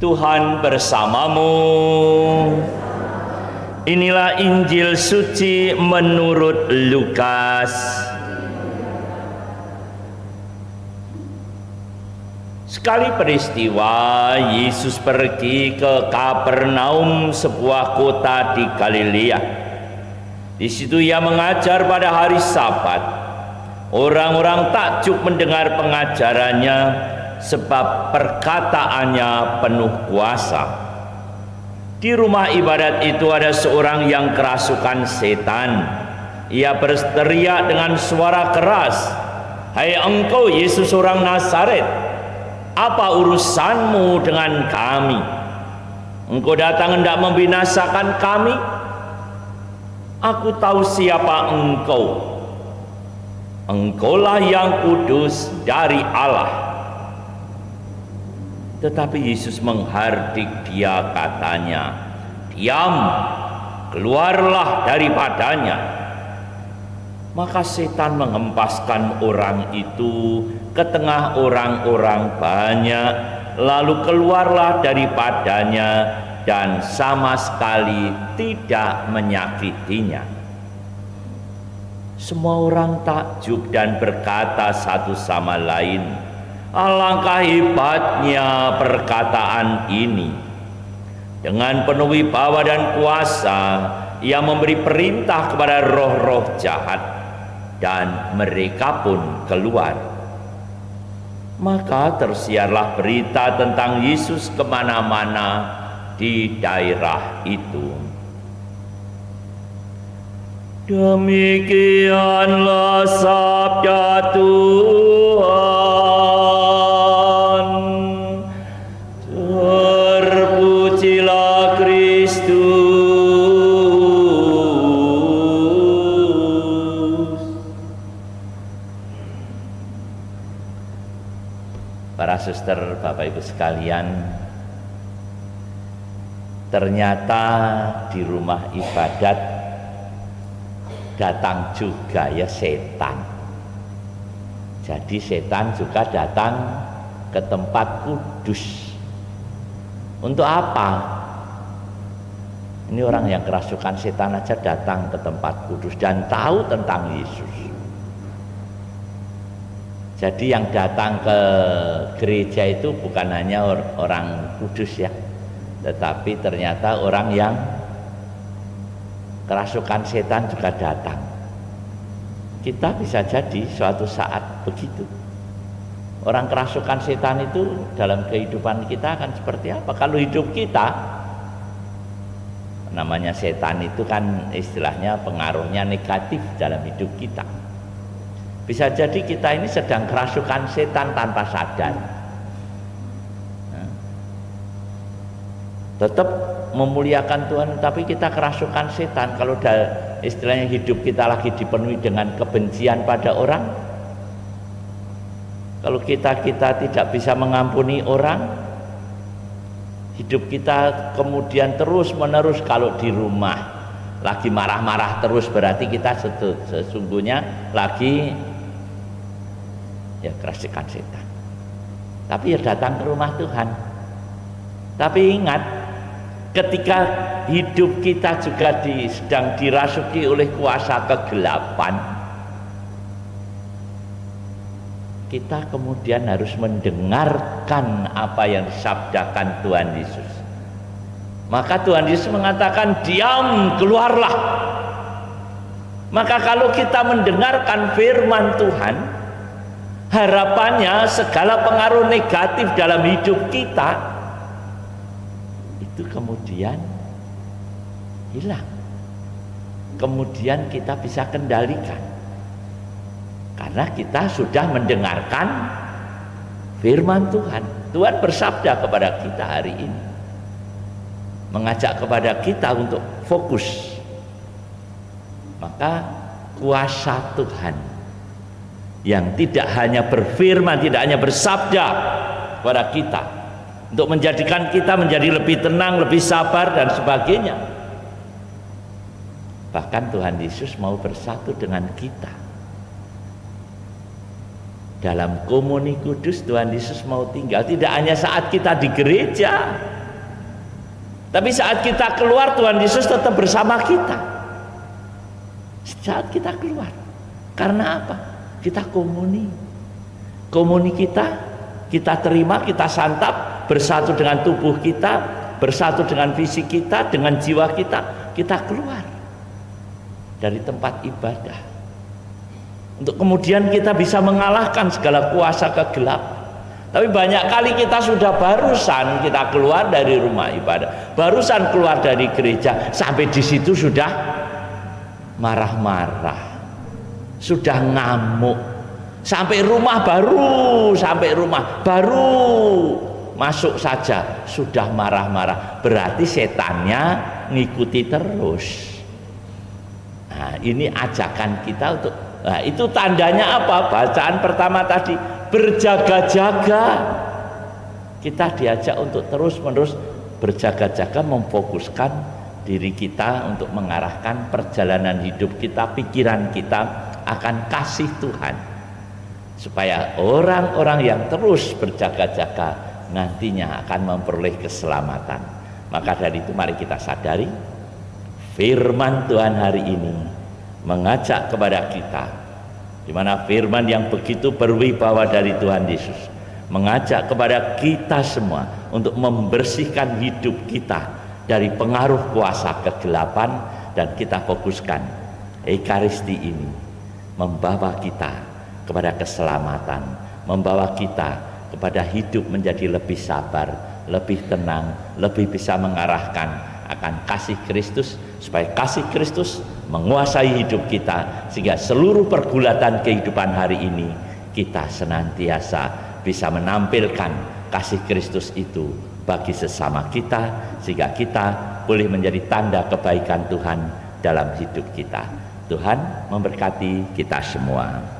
Tuhan bersamamu. Inilah Injil suci menurut Lukas. Sekali peristiwa, Yesus pergi ke Kapernaum, sebuah kota di Galilea. Di situ ia mengajar pada hari Sabat. Orang-orang takjub mendengar pengajarannya, sebab perkataannya penuh kuasa. Di rumah ibadat itu ada seorang yang kerasukan setan. Ia berteriak dengan suara keras, "Hai engkau Yesus orang Nazaret, apa urusanmu dengan kami? Engkau datang hendak membinasakan kami? Aku tahu siapa engkau. Engkaulah yang kudus dari Allah." Tetapi Yesus menghardik dia, katanya, "Diam, keluarlah daripadanya." Maka setan menghempaskan orang itu ke tengah orang-orang banyak, lalu keluarlah daripadanya dan sama sekali tidak menyakitinya. Semua orang takjub dan berkata satu sama lain, "Alangkah hebatnya perkataan ini. Dengan penuh wibawa dan kuasa, ia memberi perintah kepada roh-roh jahat, dan mereka pun keluar." Maka tersiarlah berita tentang Yesus kemana-mana di daerah itu. Demikianlah sabda Tuhan. Terpujilah Kristus. Para suster, Bapak Ibu sekalian, ternyata di rumah ibadat datang juga ya setan. Jadi setan juga datang ke tempat kudus. Untuk apa? Ini orang yang kerasukan setan aja datang ke tempat kudus dan tahu tentang Yesus. Jadi yang datang ke gereja itu bukan hanya orang kudus ya, tetapi ternyata orang yang kerasukan setan juga datang. Kita bisa jadi suatu saat begitu. Orang kerasukan setan itu dalam kehidupan kita akan seperti apa? Kalau hidup kita, namanya setan itu kan istilahnya pengaruhnya negatif dalam hidup kita. Bisa jadi kita ini sedang kerasukan setan tanpa sadar. Tetap memuliakan Tuhan, tapi kita kerasukan setan. Kalau istilahnya hidup kita lagi dipenuhi dengan kebencian pada orang, kalau kita tidak bisa mengampuni orang, hidup kita kemudian terus menerus. Kalau di rumah lagi marah-marah terus, berarti kita sesungguhnya lagi ya kerasukan setan. Tapi ya datang ke rumah Tuhan. Tapi ingat, ketika hidup kita juga sedang dirasuki oleh kuasa kegelapan, kita kemudian harus mendengarkan apa yang disabdakan Tuhan Yesus. Maka Tuhan Yesus mengatakan, "Diam, keluarlah." Maka kalau kita mendengarkan firman Tuhan, harapannya segala pengaruh negatif dalam hidup kita itu kemudian hilang. Kemudian kita bisa kendalikan karena kita sudah mendengarkan firman Tuhan. Tuhan bersabda kepada kita hari ini, mengajak kepada kita untuk fokus. Maka kuasa Tuhan yang tidak hanya berfirman, tidak hanya bersabda kepada kita untuk menjadikan kita menjadi lebih tenang, lebih sabar dan sebagainya. Bahkan Tuhan Yesus mau bersatu dengan kita. Dalam komuni kudus Tuhan Yesus mau tinggal tidak hanya saat kita di gereja, tapi saat kita keluar Tuhan Yesus tetap bersama kita. Saat kita keluar, karena apa? Kita komuni kita terima, kita santap, bersatu dengan tubuh kita, bersatu dengan fisik kita, dengan jiwa kita keluar dari tempat ibadah untuk kemudian kita bisa mengalahkan segala kuasa kegelapan. Tapi banyak kali kita sudah barusan kita keluar dari rumah ibadah, barusan keluar dari gereja, sampai di situ sudah marah-marah, sudah ngamuk, sampai rumah baru masuk saja sudah marah-marah, berarti setannya ngikuti terus. Nah, ini ajakan kita untuk, nah itu tandanya apa? Bacaan pertama tadi, berjaga-jaga. Kita diajak untuk terus-menerus berjaga-jaga, memfokuskan diri kita untuk mengarahkan perjalanan hidup kita, pikiran kita akan kasih Tuhan, supaya orang-orang yang terus berjaga-jaga nantinya akan memperoleh keselamatan. Maka dari itu mari kita sadari firman Tuhan hari ini mengajak kepada kita, di mana firman yang begitu berwibawa dari Tuhan Yesus mengajak kepada kita semua untuk membersihkan hidup kita dari pengaruh kuasa kegelapan, dan kita fokuskan Ekaristi ini membawa kita kepada keselamatan, membawa kita kepada hidup menjadi lebih sabar, lebih tenang, lebih bisa mengarahkan akan kasih Kristus, supaya kasih Kristus menguasai hidup kita, sehingga seluruh pergulatan kehidupan hari ini kita senantiasa bisa menampilkan kasih Kristus itu bagi sesama kita, sehingga kita boleh menjadi tanda kebaikan Tuhan dalam hidup kita. Tuhan memberkati kita semua.